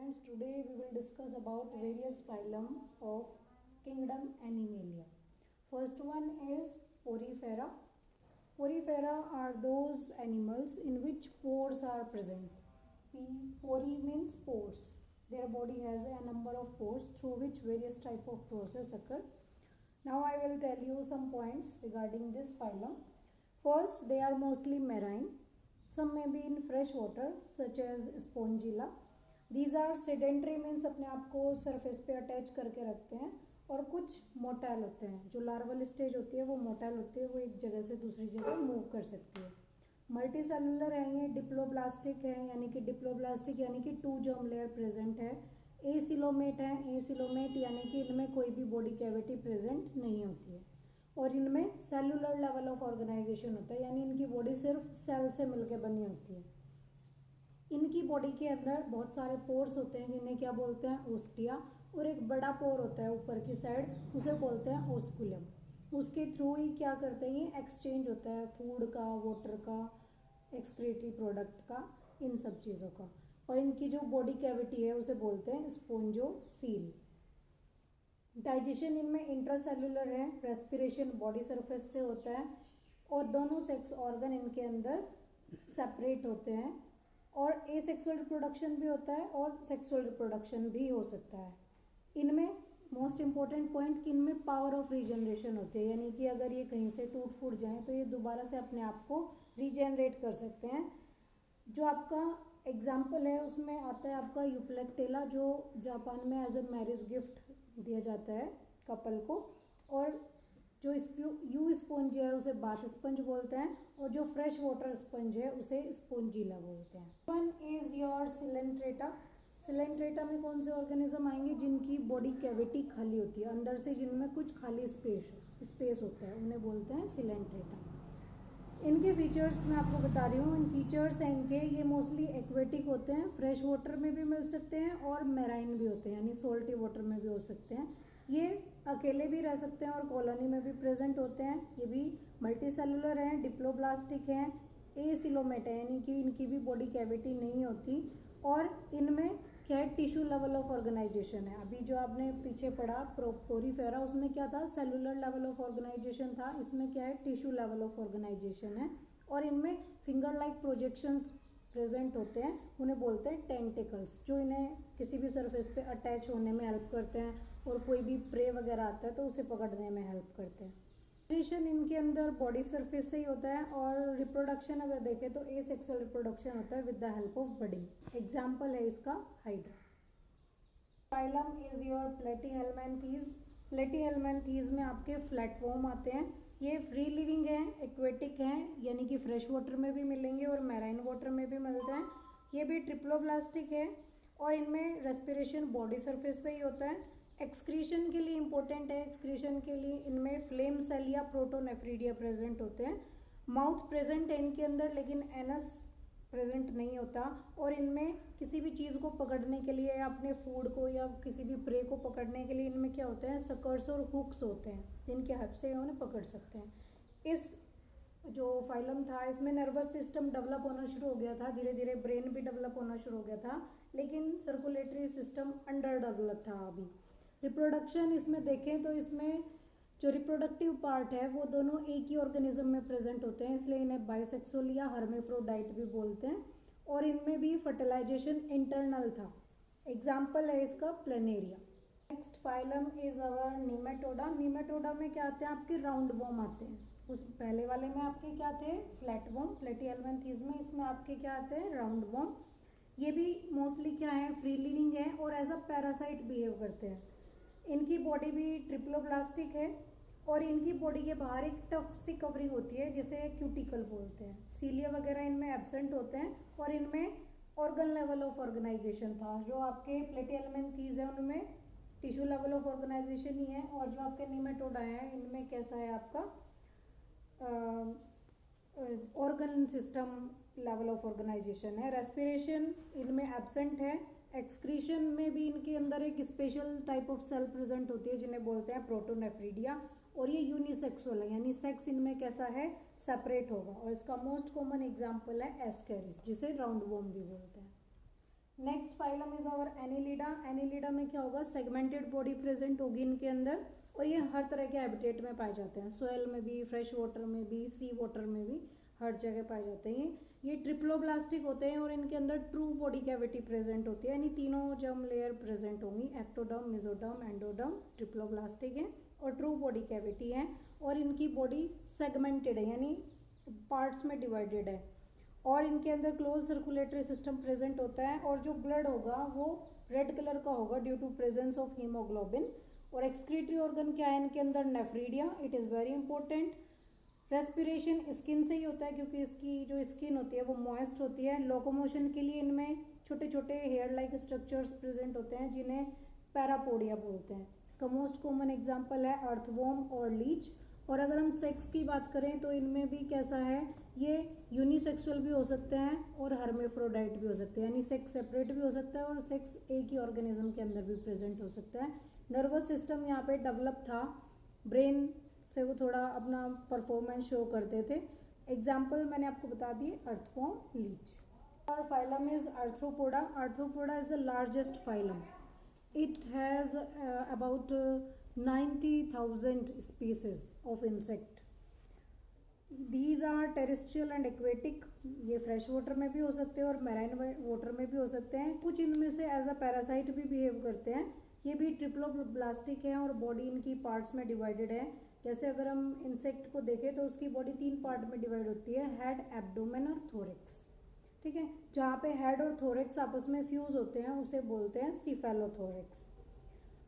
Friends, today we will discuss about various phylum of kingdom Animalia. First one is Porifera. Porifera are those animals in which pores are present. Pori means pores. Their body has a number of pores through which various type of process occur. Now I will tell you some points regarding this phylum. First, they are mostly marine. Some may be in fresh water such as Spongilla. These are sedentary means अपने आप को surface पे attach करके रखते हैं, और कुछ motile होते हैं. जो लार्वल स्टेज होती है वो मोटाइल होती है, वो एक जगह से दूसरी जगह मूव कर सकती है. मल्टी सेलुलर है, ये डिप्लोब्लास्टिक है, यानी कि डिप्लोब्लास्टिक यानी कि 2 जर्म लेयर प्रेजेंट है. एसिलोमेट है, एसिलोमेट यानी कि इनमें कोई भी बॉडी कैविटी प्रेजेंट नहीं होती है, और इनमें सेलुलर लेवल ऑफ ऑर्गेनाइजेशन होता है, यानी इनकी बॉडी सिर्फ सेल से मिलकर बनी होती है. इनकी बॉडी के अंदर बहुत सारे पोर्स होते हैं जिन्हें क्या बोलते हैं, ओस्टिया, और एक बड़ा पोर होता है ऊपर की साइड, उसे बोलते हैं ओस्कुलम. उसके थ्रू ही क्या करते हैं, ये एक्सचेंज होता है फूड का, वाटर का, एक्सक्रीटरी प्रोडक्ट का, इन सब चीज़ों का. और इनकी जो बॉडी कैविटी है उसे बोलते हैं स्पोंजोसील. डाइजेशन इनमें इंट्रासेलुलर है, रेस्पिरेशन बॉडी सरफेस से होता है, और दोनों सेक्स ऑर्गन इनके अंदर सेपरेट होते हैं, और एसेक्सुअल रिप्रोडक्शन भी होता है और सेक्सुअल रिप्रोडक्शन भी हो सकता है. इनमें मोस्ट इम्पॉर्टेंट पॉइंट कि इनमें पावर ऑफ रीजनरेशन होती है, यानी कि अगर ये कहीं से टूट फूट जाएं तो ये दोबारा से अपने आप को रीजनरेट कर सकते हैं. जो आपका एग्जाम्पल है उसमें आता है आपका यूप्लेक्टेला, जो जापान में एज ए मैरिज गिफ्ट दिया जाता है कपल को. और जो यू स्पंज है उसे बाथ स्पंज बोलते हैं, और जो फ्रेश वाटर स्पंज है उसे स्पोंजिला बोलते हैं. One is your Coelenterata. Coelenterata में कौन से ऑर्गेनिज्म आएंगे, जिनकी बॉडी कैविटी खाली होती है, अंदर से जिनमें कुछ खाली स्पेस होता है, उन्हें बोलते हैं सिलेंट्रेटा. इनके फीचर्स मैं आपको बता रही हूँ. इन फीचर्स हैं इनके, ये मोस्टली एक्वेटिक होते हैं, फ्रेश वाटर में भी मिल सकते हैं और मैराइन भी होते हैं, यानी सोल्टी वाटर में भी हो सकते हैं. ये अकेले भी रह सकते हैं और कॉलोनी में भी प्रेजेंट होते हैं. ये भी मल्टी सेलुलर हैं, डिप्लोब्लास्टिक हैं, एसिलोमेट है, यानी कि इनकी भी बॉडी कैविटी नहीं होती, और इनमें क्या है, टिश्यू लेवल ऑफ ऑर्गेनाइजेशन है. अभी जो आपने पीछे पढ़ा पोरीफेरा, उसमें क्या था, सेलुलर लेवल ऑफ ऑर्गेनाइजेशन था. इसमें क्या है, टिश्यू लेवल ऑफ ऑर्गेनाइजेशन है, और इनमें फिंगर लाइक प्रोजेक्शंस प्रेजेंट होते हैं, उन्हें बोलते हैं टेंटिकल्स, जो इन्हें किसी भी सरफेस पे अटैच होने में हेल्प करते हैं, और कोई भी प्रे वगैरह आता है तो उसे पकड़ने में हेल्प करते हैं. न्यूट्रिशन इनके अंदर बॉडी सरफेस से ही होता है, और रिप्रोडक्शन अगर देखें तो एसेक्सुअल रिप्रोडक्शन होता है with the help of budding. Example है इसका hydra. Phylum is your Platyhelminthes. Platyhelminthes में आपके फ्लैटवॉर्म आते हैं. ये फ्री लिविंग हैं, एक्वेटिक हैं, यानी कि फ्रेश वाटर में भी मिलेंगे और मैराइन वाटर में भी मिलते हैं. ये भी ट्रिप्लोब्लास्टिक है, और इनमें रेस्पिरेशन बॉडी सरफेस से ही होता है. एक्सक्रीशन के लिए इंपॉर्टेंट है, एक्सक्रीशन के लिए इनमें फ्लेम सेल या प्रोटोनेफ्रीडिया प्रेजेंट होते हैं. माउथ प्रेजेंट है इनके अंदर, लेकिन एनस प्रेजेंट नहीं होता. और इनमें किसी भी चीज़ को पकड़ने के लिए, या अपने फूड को या किसी भी प्रे को पकड़ने के लिए, इनमें क्या होते हैं, सकर्स और हुक्स होते हैं, जिनके हेल्प से उन्हें पकड़ सकते हैं. इस जो फाइलम था इसमें नर्वस सिस्टम डेवलप होना शुरू हो गया था, धीरे धीरे ब्रेन भी डेवलप होना शुरू हो गया था, लेकिन सर्कुलेटरी सिस्टम अंडर डेवलप था अभी. रिप्रोडक्शन इसमें देखें तो इसमें जो रिप्रोडक्टिव पार्ट है वो दोनों एक ही ऑर्गेनिज्म में प्रेजेंट होते हैं, इसलिए इन्हें बाइसेक्सुअल या हर्मेफ्रोडाइट भी बोलते हैं. और इनमें भी फर्टिलाइजेशन इंटरनल था. एग्जाम्पल है इसका Planaria. Next phylum is our Nematoda. Nematoda में क्या आते हैं, आपके राउंड वॉर्म आते हैं. उस पहले वाले में आपके क्या थे, फ्लैट वॉर्म. प्लेटीहेल्मिन्थीज में इसमें आपके क्या आते हैं, राउंड वॉर्म. ये भी मोस्टली क्या है, फ्री लिविंग है, और एज अ पैरासाइट बिहेव करते हैं. इनकी बॉडी भी ट्रिप्लोब्लास्टिक है, और इनकी बॉडी के बाहर एक टफ सी कवरिंग होती है जिसे क्यूटिकल बोलते हैं. सीलिया वगैरह इनमें एब्सेंट होते हैं, और इनमें ऑर्गन लेवल ऑफ ऑर्गेनाइजेशन था. जो आपके प्लेटीहेल्मिन्थीज है उनमें टिश्यू लेवल ऑफ ऑर्गेनाइजेशन ही है, और जो आपके नीमेटोडा है इनमें कैसा है, आपका organ system level of organisation है. रेस्पिरेशन इनमें एब्सेंट है. एक्सक्रीशन में भी इनके अंदर एक special type of cell present होती है जिन्हें बोलते हैं प्रोटोनेफ्रीडिया, और ये यूनिसेक्सुअल है, यानी सेक्स इनमें कैसा है, सेपरेट होगा. और इसका मोस्ट कॉमन एग्जांपल है एस्केरिस, जिसे राउंड वॉर्म भी बोलते हैं. Next phylum is our Annelida. Annelida में क्या होगा, सेगमेंटेड बॉडी प्रेजेंट होगी इनके अंदर, और ये हर तरह के हैबिटेट में पाए जाते हैं, सोयल में भी, फ्रेश वाटर में भी, सी वाटर में भी, हर जगह पाए जाते हैं। ये ट्रिप्लोब्लास्टिक होते हैं और इनके अंदर ट्रू बॉडी कैविटी प्रेजेंट होती है, यानी तीनों जर्म लेयर प्रेजेंट होंगी, एक्टोडर्म, मेसोडर्म, एंडोडर्म। ट्रिप्लोब्लास्टिक है और ट्रू बॉडी कैविटी है, और इनकी बॉडी सेगमेंटेड है यानी पार्ट्स में डिवाइडेड है, और इनके अंदर क्लोज सर्कुलेटरी सिस्टम प्रेजेंट होता है, और जो ब्लड होगा वो रेड कलर का होगा due to presence of haemoglobin. और एक्सक्रीटरी ऑर्गन क्या है इनके अंदर, nephridia, it is very important. Respiration skin से ही होता है क्योंकि इसकी जो स्किन होती है वो मॉइस्ट होती है। लोकोमोशन के लिए इनमें छोटे छोटे हेयर लाइक स्ट्रक्चर्स प्रेजेंट होते हैं जिन्हें पैरापोडिया बोलते हैं। इसका मोस्ट कॉमन एग्जाम्पल है अर्थवॉर्म और लीच। और अगर हम सेक्स की बात करें तो इनमें भी कैसा है, ये यूनिसेक्सुअल भी हो सकते हैं और हर्मेफ्रोडाइट भी हो सकते हैं, यानी सेक्स सेपरेट भी हो सकता है और सेक्स एक ही ऑर्गेनिज्म के अंदर भी प्रेजेंट हो सकता है। नर्वस सिस्टम यहाँ पे डेवलप था, ब्रेन से वो थोड़ा अपना परफॉर्मेंस शो करते थे। एग्जाम्पल मैंने आपको बता दिए, अर्थवॉर्म, लीच। और phylum is arthropoda. Arthropoda is the largest phylum. It has about 90,000 species of insect. These are terrestrial and aquatic. ये फ्रेश वाटर में भी हो सकते हैं और मैराइन वाटर में भी हो सकते हैं। कुछ इनमें से एज अ पैरासाइट भी बिहेव करते हैं। ये भी ट्रिप्लोब्लास्टिक हैं और बॉडी इनकी पार्ट्स में डिवाइडेड है। जैसे अगर हम इंसेक्ट को देखें तो उसकी बॉडी 3 पार्ट में डिवाइड होती है, हेड, एब्डोमेन और थोरिक्स। ठीक है, जहाँ पे हेड और थोरिक्स आपस में फ्यूज होते हैं उसे बोलते हैं सीफेलोथोरिक्स।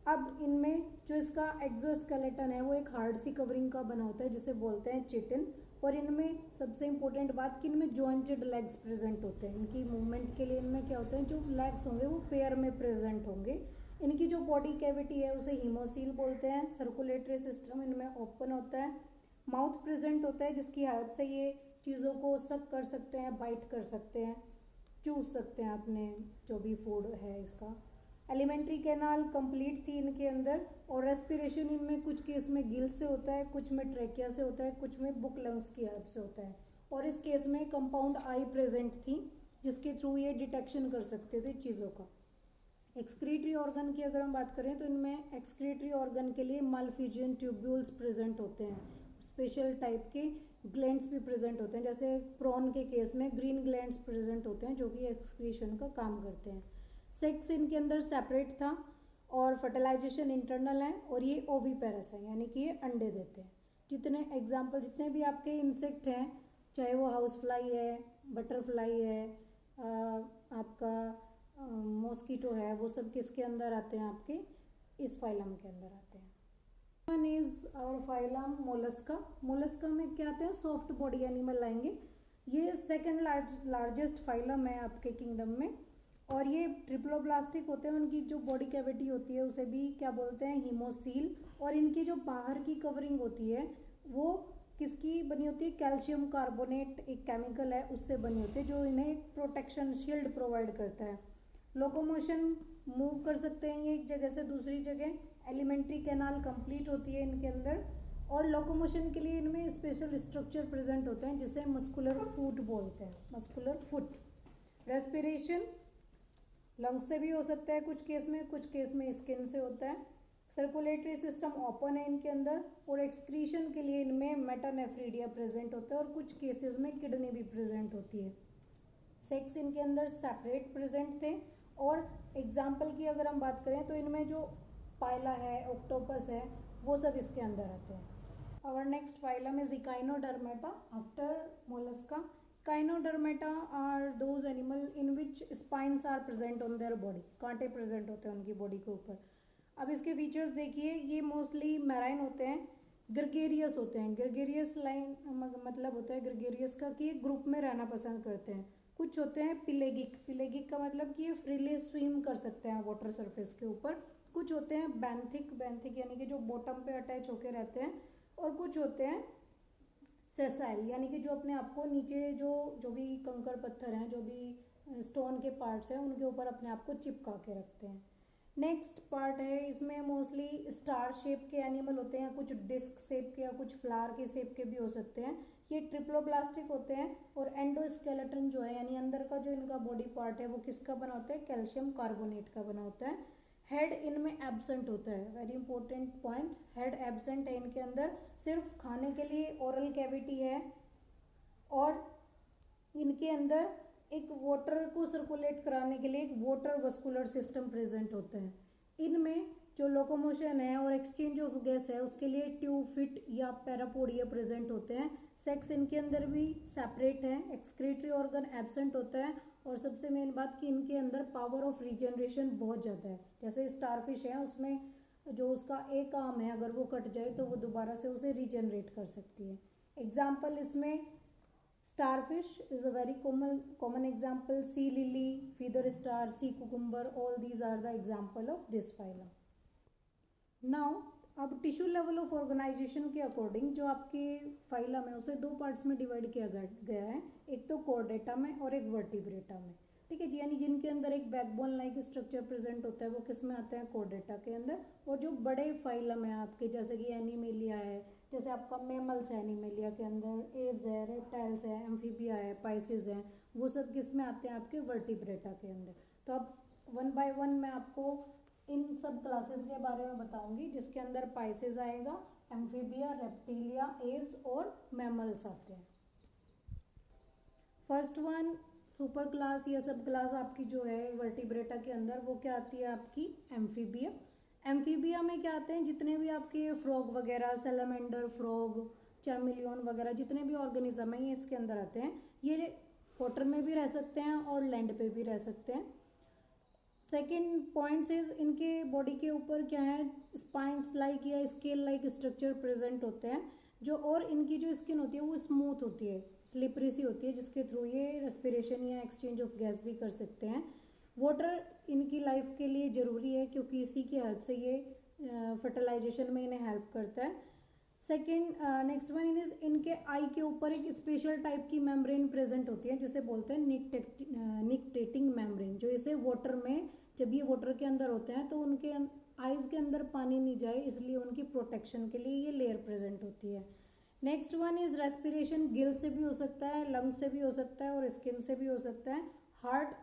अब इनमें जो इसका एक्सोस्केलेटन है वो एक हार्ड सी कवरिंग का बना होता है जिसे बोलते हैं चिटिन। और इनमें सबसे इंपॉर्टेंट बात कि इनमें जॉइंटेड लेग्स प्रेजेंट होते हैं। इनकी मूवमेंट के लिए इनमें क्या होते हैं, जो लेग्स होंगे वो पेयर में प्रेजेंट होंगे। इनकी जो बॉडी कैविटी है उसे हीमोसील बोलते हैं। सर्कुलेटरी सिस्टम इनमें ओपन होता है। माउथ प्रेजेंट होता है जिसकी हेल्प से ये चीज़ों को सक कर सकते हैं, बाइट कर सकते हैं, चूस सकते हैं अपने जो भी फूड है इसका। एलिमेंट्री कैनाल कंप्लीट थी इनके अंदर। और रेस्पिरेशन इनमें कुछ केस में गिल से होता है, कुछ में ट्रेकिया से होता है, कुछ में बुक लंग्स की हेल्प से होता है। और इस केस में कंपाउंड आई प्रेजेंट थी जिसके थ्रू ये डिटेक्शन कर सकते थे चीज़ों का। एक्सक्रीटरी ऑर्गन की अगर हम बात करें तो इनमें एक्सक्रीटरी ऑर्गन के लिए मालफिजियन ट्यूब्यूल्स प्रेजेंट होते हैं। स्पेशल टाइप के ग्लैंड्स भी प्रेजेंट होते हैं, जैसे प्रॉन के केस में ग्रीन ग्लैंड्स प्रेजेंट होते हैं जो कि एक्सक्रीशन का काम करते हैं। सेक्स इनके अंदर सेपरेट था और फर्टिलाइजेशन इंटरनल है, और ये ओवीपेरस है यानी कि ये अंडे देते हैं। जितने एग्जाम्पल जितने भी आपके इंसेक्ट हैं, चाहे वो हाउस फ्लाई है, बटरफ्लाई है, आपका मॉस्किटो है, वो सब किसके अंदर आते हैं, आपके इस फाइलम के अंदर आते हैं। One is our phylum mollusca. Mollusca में क्या आते हैं, सॉफ्ट बॉडी एनिमल लाएंगे। ये सेकंड लार्जेस्ट फाइलम है आपके किंगडम में, और ये ट्रिप्लोब्लास्टिक होते हैं। उनकी जो बॉडी कैविटी होती है उसे भी क्या बोलते हैं, हीमोसील। और इनकी जो बाहर की कवरिंग होती है वो किसकी बनी होती है, कैल्शियम कार्बोनेट एक केमिकल है उससे बनी होती है जो इन्हें एक प्रोटेक्शन शील्ड प्रोवाइड करता है। लोकोमोशन मूव कर सकते हैं ये एक जगह से दूसरी जगह। एलिमेंट्री कैनाल कंप्लीट होती है इनके अंदर, और लोकोमोशन के लिए इनमें स्पेशल स्ट्रक्चर प्रेजेंट होते हैं जिसे मस्कुलर फुट बोलते हैं, मस्कुलर फुट। रेस्पिरेशन लंग्स से भी हो सकता है कुछ केस में स्किन से होता है। सर्कुलेटरी सिस्टम ओपन है इनके अंदर, और एक्सक्रीशन के लिए इनमें मेटानेफ्रीडिया प्रेजेंट होता है, और कुछ केसेस में किडनी भी प्रेजेंट होती है। सेक्स इनके अंदर सेपरेट प्रेजेंट थे। और एग्जाम्पल की अगर हम बात करें तो इनमें जो पाइला है, ऑक्टोपस है, वो सब इसके अंदर आते हैं। और next phylum is echinodermata after mollusca. Echinodermata are those animal in which spines are present on their body. कांटे प्रेजेंट होते हैं उनकी बॉडी के ऊपर। अब इसके फीचर्स देखिए, ये मोस्टली मैराइन होते हैं, ग्रेगेरियस होते हैं। ग्रेगेरियस लाइन मतलब होता है ग्रेगेरियस का कि ये ग्रुप में रहना पसंद करते हैं। कुछ होते हैं पिलेगिक। पिलेगिक का मतलब कि ये फ्रीली स्विम कर सकते हैं वाटर सरफेस के ऊपर। कुछ होते हैं बेंथिक। बेंथिक यानी कि जो बॉटम पे अटैच होके रहते हैं। और कुछ होते हैं सेसाइल यानी कि जो अपने आप को नीचे जो भी कंकर पत्थर हैं, जो भी स्टोन के पार्ट्स हैं, उनके ऊपर अपने आप को चिपका के रखते हैं। नेक्स्ट पार्ट है, इसमें मोस्टली स्टार शेप के एनिमल होते हैं, कुछ डिस्क शेप के या कुछ फ्लावर के शेप के भी हो सकते हैं। ये ट्रिप्लोब्लास्टिक होते हैं। और एंडोस्केलेटन जो है यानी अंदर का जो इनका बॉडी पार्ट है वो किसका बना होता है, कैल्शियम कार्बोनेट का बना होता है। हेड इनमें एब्सेंट होता है, very important point, head absent है इनके अंदर, सिर्फ खाने के लिए ओरल कैविटी है। और इनके अंदर एक वाटर को सर्कुलेट कराने के लिए एक वाटर वस्कुलर सिस्टम प्रेजेंट होता है। इनमें जो लोकोमोशन है और एक्सचेंज ऑफ गैस है उसके लिए ट्यूब, फिट या पैरापोडिया प्रेजेंट होते हैं। सेक्स इनके अंदर भी सेपरेट है, एक्सक्रीटरी ऑर्गन एब्सेंट होता है। और सबसे मेन बात कि इनके अंदर पावर ऑफ रीजनरेशन बहुत ज़्यादा है। जैसे स्टारफिश है उसमें जो उसका एक आर्म है अगर वो कट जाए तो वो दोबारा से उसे रीजनरेट कर सकती है। एग्जाम्पल इसमें starfish is a very common example, sea lily, feather star, sea cucumber, all these are the example of this phylum. Now अब टिश्यू लेवल ऑफ ऑर्गेनाइजेशन के अकॉर्डिंग जो आपके फाइलम है उसे दो पार्ट्स में डिवाइड किया गया है, एक तो कॉर्डेटा में और एक वर्टिब्रेटा में। ठीक है जी, यानी जिनके अंदर एक बैकबोन लाइक स्ट्रक्चर प्रेजेंट होता है वो किस में आते हैं, कॉर्डेटा के अंदर। और जो बड़े फाइलम है आपके जैसे कि एनिमेलिया है, जैसे आपका मेमल्स है एनिमेलिया के अंदर, एव्स है, रेप्टाइल्स है, एम्फीबिया है, पाइसेस हैं, वो सब किस में आते हैं आपके वर्टिब्रेटा के अंदर। तो अब वन बाय वन मैं आपको इन सब क्लासेस के बारे में बताऊंगी जिसके अंदर पाइसेस आएगा, एम्फीबिया, रेप्टिलिया, एव्स और मैमल्स आते हैं। फर्स्ट वन सुपर क्लास या सब क्लास आपकी जो है वर्टिब्रेटा के अंदर वो क्या आती है आपकी, एम्फीबिया। एम्फीबिया में क्या आते हैं, जितने भी आपके फ्रॉग वगैरह, सैलमेंडर फ्रॉग, चैमिलियन वगैरह जितने भी ऑर्गेनिज्म हैं ये इसके अंदर आते हैं। ये वाटर में भी रह सकते हैं और लैंड पे भी रह सकते हैं। सेकेंड पॉइंट्स इज इनके बॉडी के ऊपर क्या है, स्पाइंस लाइक या स्केल लाइक स्ट्रक्चर प्रेजेंट होते हैं जो, और इनकी जो स्किन होती है वो स्मूथ होती है, स्लिपरी सी होती है, जिसके थ्रू ये रेस्पिरेशन या एक्सचेंज ऑफ गैस भी कर सकते हैं। वाटर इनकी लाइफ के लिए ज़रूरी है क्योंकि इसी की हेल्प से ये फर्टिलाइजेशन में इन्हें हेल्प करता है। सेकेंड नेक्स्ट वन इज इनके आई के ऊपर एक स्पेशल टाइप की मेम्ब्रेन प्रेजेंट होती है जिसे बोलते हैं निकटेटिंग मेम्ब्रेन, जो इसे वाटर में, जब ये वाटर के अंदर होते हैं तो उनके आइज़ के अंदर पानी नहीं जाए इसलिए उनकी प्रोटेक्शन के लिए ये लेयर प्रेजेंट होती है। Next one is respiration, Gill से भी हो सकता है, लंग्स से भी हो सकता है और स्किन से भी हो सकता है। हार्ट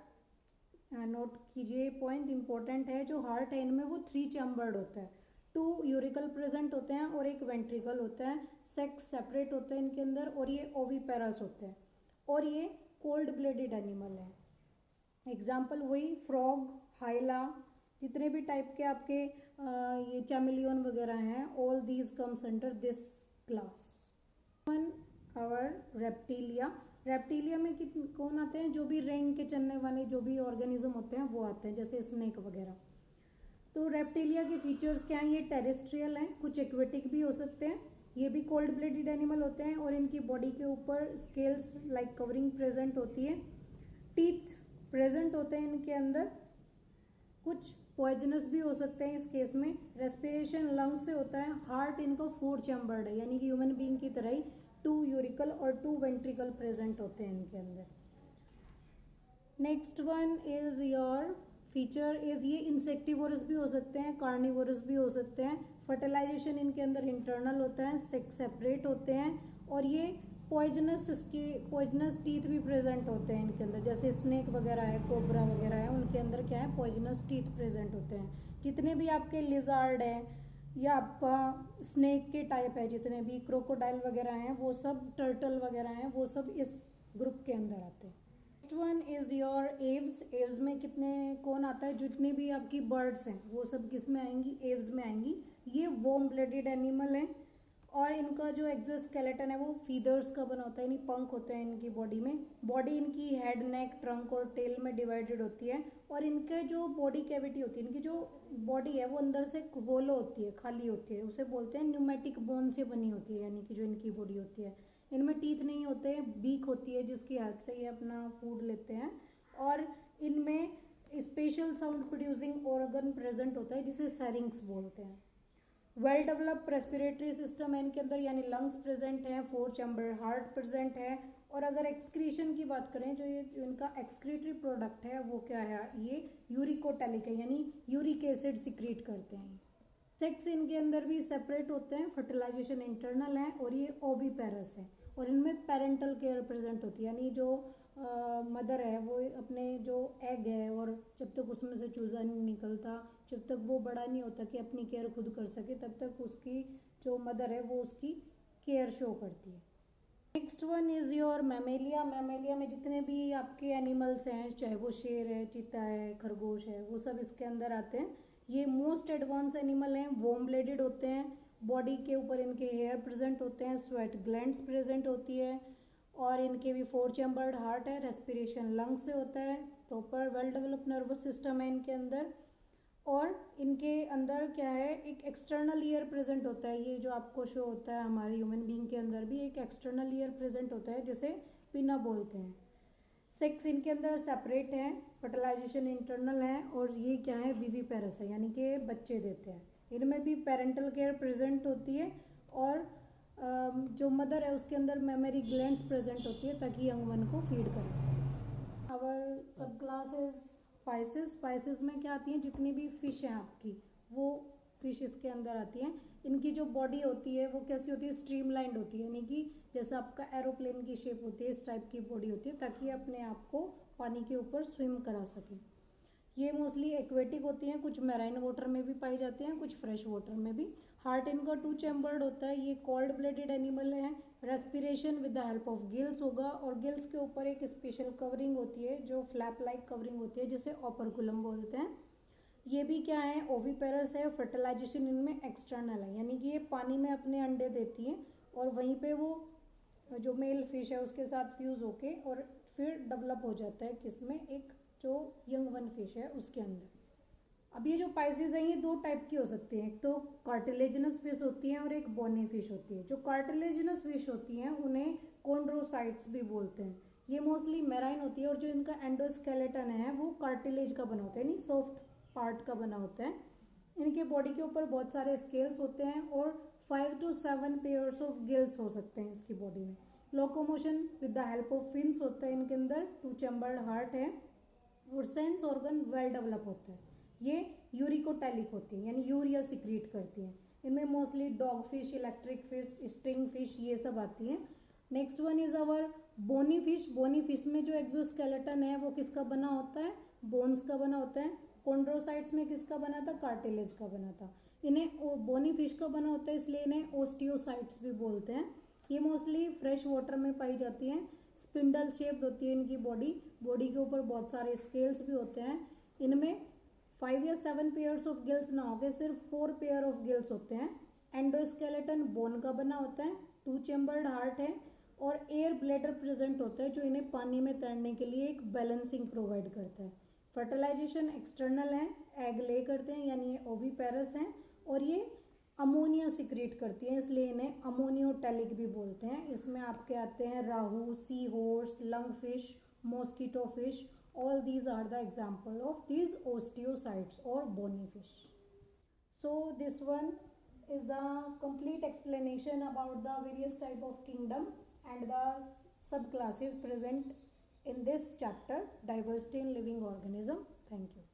नोट कीजिए, पॉइंट इंपॉर्टेंट है, जो हार्ट है इनमें वो 3 चैम्बर्ड होता है, 2 यूरिकल प्रेजेंट होते हैं और एक वेंट्रिकल होता है। सेक्स सेपरेट होते हैं इनके अंदर और ये ओविपेरस होते हैं और ये कोल्ड ब्लडेड एनिमल है। एग्जाम्पल वही फ्रॉग, हाइला, जितने भी टाइप के आपके ये चैमिलियन वगैरह हैं, all these comes under this class. One hour reptilia, reptilia में कौन आते हैं, जो भी रेंग के चलने वाले जो भी ऑर्गेनिज्म होते हैं वो आते हैं, जैसे स्नेक वगैरह। तो रेप्टिलिया के फीचर्स क्या हैं, ये टेरेस्ट्रियल हैं, कुछ एक्वेटिक भी हो सकते हैं, ये भी कोल्ड ब्लडेड एनिमल होते हैं और इनकी बॉडी के ऊपर स्केल्स लाइक कवरिंग प्रेजेंट होती है। टीथ प्रेजेंट होते हैं इनके अंदर, कुछ पॉइजनस भी हो सकते हैं इस केस में। रेस्पिरेशन लंग्स से होता है। हार्ट इनका 4 चैम्बर्ड है यानी कि ह्यूमन बीइंग की तरह ही 2 यूरिकल और 2 वेंट्रिकल प्रेजेंट होते हैं इनके अंदर। Next one is your feature is ये इंसेक्टिवोरस भी हो सकते हैं, कार्निवोरस भी हो सकते हैं। फर्टिलाइजेशन इनके अंदर इंटरनल होता है, सेक्स सेपरेट होते हैं और ये पॉइजनस टीथ भी प्रेजेंट होते हैं इनके अंदर, जैसे स्नेक वगैरह है, कोबरा वगैरह है, उनके अंदर क्या है, पॉइजनस टीथ प्रेजेंट होते हैं। जितने भी आपके लिजार्ड हैं या आपका स्नेक के टाइप है, जितने भी क्रोकोडाइल वगैरह हैं, वो सब टर्टल वगैरह हैं, वो सब इस ग्रुप के अंदर आते हैं। Next one is your Aves. Aves में कितने कौन आता है, जितनी भी आपकी बर्ड्स हैं वो सब किस में आएंगी, एव्स में आएंगी। ये वार्म ब्लडेड एनिमल हैं और इनका जो एक्सोस्केलेटन है वो फीदर्स का बना होता है, यानी पंख होते हैं इनकी बॉडी में। बॉडी इनकी हेड, नेक, ट्रंक और टेल में डिवाइडेड होती है और इनके जो बॉडी कैविटी होती है, इनकी जो बॉडी है वो अंदर से होलो होती है, खाली होती है, उसे बोलते हैं न्यूमेटिक बोन से बनी होती है, यानी कि जो इनकी बॉडी होती है। इनमें टीथ नहीं होते, बीक होती है जिसकी हेल्प से ये अपना फूड लेते हैं और इनमें special sound producing organ present होता है जिसे सैरिंक्स बोलते हैं। वेल डेवलप रेस्पिरेटरी सिस्टम है इनके अंदर, यानी लंग्स प्रेजेंट हैं, 4 चैम्बर हार्ट प्रेजेंट है। और अगर एक्सक्रीशन की बात करें, जो ये इनका एक्सक्रीटरी प्रोडक्ट है वो क्या है, ये यूरिकोटैलिक है, यानी यूरिक एसिड सिक्रीट करते हैं। सेक्स इनके अंदर भी सेपरेट होते हैं, फर्टिलाइजेशन इंटरनल है और ये ओविपेरस है और इनमें पेरेंटल केयर प्रेजेंट होती है, यानी जो मदर है वो अपने जो एग है, और जब तक उसमें से चूज़ा नहीं निकलता, जब तक वो बड़ा नहीं होता कि अपनी केयर खुद कर सके, तब तक उसकी जो मदर है वो उसकी केयर शो करती है। Next one is your Mammalia. Mammalia में जितने भी आपके एनिमल्स हैं, चाहे वो शेर है, चीता है, खरगोश है, वो सब इसके अंदर आते हैं। ये मोस्ट एडवांस एनिमल हैं, वार्म ब्लडेड होते हैं, बॉडी के ऊपर इनके हेयर प्रेजेंट होते हैं, स्वेट ग्लैंड्स प्रेजेंट होती है, और इनके भी 4 चैम्बर्ड हार्ट है, रेस्पिरेशन लंग्स से होता है, proper well developed nervous system है इनके अंदर, और इनके अंदर क्या है, एक एक्सटर्नल ईयर प्रेजेंट होता है। ये जो आपको शो होता है, हमारे ह्यूमन बीइंग के अंदर भी एक एक्सटर्नल ईयर प्रेजेंट होता है, जिसे पिना बोलते हैं। सेक्स इनके अंदर सेपरेट है, फर्टिलाइजेशन इंटरनल है, और ये क्या है, विविपेरस है, यानी कि बच्चे देते हैं। इनमें भी पेरेंटल केयर प्रेजेंट होती है, और जो मदर है उसके अंदर मेमरी ग्लैंड्स प्रेजेंट होती है ताकि यंग वन को फीड कर सके। अवर सब क्लासेस स्पाइसेस। स्पाइसेस में क्या आती हैं, जितनी भी फिश हैं आपकी, वो फिश इसके अंदर आती हैं। इनकी जो बॉडी होती है वो कैसी होती है, स्ट्रीमलाइंड होती है, यानी कि जैसे आपका एरोप्लेन की शेप होती है, इस टाइप की बॉडी होती है, ताकि अपने आप को पानी के ऊपर स्विम करा सकें। ये मोस्टली एक्वेटिक होती हैं, कुछ मैराइन वाटर में भी पाई जाती हैं, कुछ फ्रेश वाटर में भी। हार्ट इनका 2 चैम्बर्ड होता है, ये कोल्ड ब्लडेड एनिमल है। Respiration with the help of gills होगा, और गिल्स के ऊपर एक स्पेशल कवरिंग होती है जो फ्लैप लाइक कवरिंग होती है, जिसे ओपरकुलम बोलते हैं। ये भी क्या है, ओविपेरस है। फर्टिलाइजेशन इनमें एक्सटर्नल है, यानी कि ये पानी में अपने अंडे देती हैं, और वहीं पे वो जो मेल फिश है उसके साथ फ्यूज़ होके और फिर डेवलप हो जाता है किसमें, एक जो यंग वन फिश है उसके अंदर। अब ये जो पाइसेस हैं ये 2 टाइप की हो सकती हैं, एक तो कार्टिलेजिनस फिश होती हैं और एक बोनी फिश होती है। जो कार्टिलेजिनस फिश होती हैं उन्हें कॉन्ड्रोसाइट्स भी बोलते हैं। ये मोस्टली मैराइन होती है, और जो इनका एंडोस्केलेटन है वो कार्टिलेज का बना होता है, यानी सॉफ्ट पार्ट का बना होता है। इनके बॉडी के ऊपर बहुत सारे स्केल्स होते हैं, और 5 to 7 पेयर्स ऑफ गिल्स हो सकते हैं इसकी बॉडी में। Locomotion with the help of fins होता है इनके अंदर। 2 चैम्बर्ड हार्ट है, और सेंस ऑर्गन वेल डेवलप होता है। ये यूरिकोटैलिक होती है, यानी यूरिया सिक्रीट करती हैं। इनमें mostly dog fish, electric fish, sting fish, ये सब आती हैं। Next one is our bony fish. Bony fish में जो एक्सोस्केलेटन है वो किसका बना होता है, बोन्स का बना होता है। कॉन्ड्रोसाइट्स में किसका बना था, कार्टिलेज का बना था। इन्हें बोनी फिश का बना होता है, इसलिए इन्हें ओस्टियोसाइट्स भी बोलते हैं। ये मोस्टली फ्रेश वाटर में पाई जाती हैं। स्पिंडल शेप्ड होती है इनकी बॉडी, बॉडी के ऊपर बहुत सारे स्केल्स भी होते हैं। इनमें 5 या 7 पेयर्स ऑफ गिल्स ना होकर सिर्फ 4 पेयर ऑफ गिल्स होते हैं। एंडोस्केलेटन बोन का बना होता है, 2 चैम्बर्ड हार्ट है, और एयर ब्लैडर प्रेजेंट होता है जो इन्हें पानी में तैरने के लिए एक बैलेंसिंग प्रोवाइड करता है। फर्टिलाइजेशन एक्सटर्नल है, एग ले करते हैं, यानी ये ओविपेरस हैं, और ये अमोनिया सिक्रीट करती हैं, इसलिए इन्हें अमोनियोटैलिक भी बोलते हैं। इसमें आपके आते हैं rohu, seahorse, lungfish, mosquito fish. All these are the example of these osteocytes or bony fish. So this one is the complete explanation about the various type of kingdom and the subclasses present in this chapter, diversity in living organism. Thank you.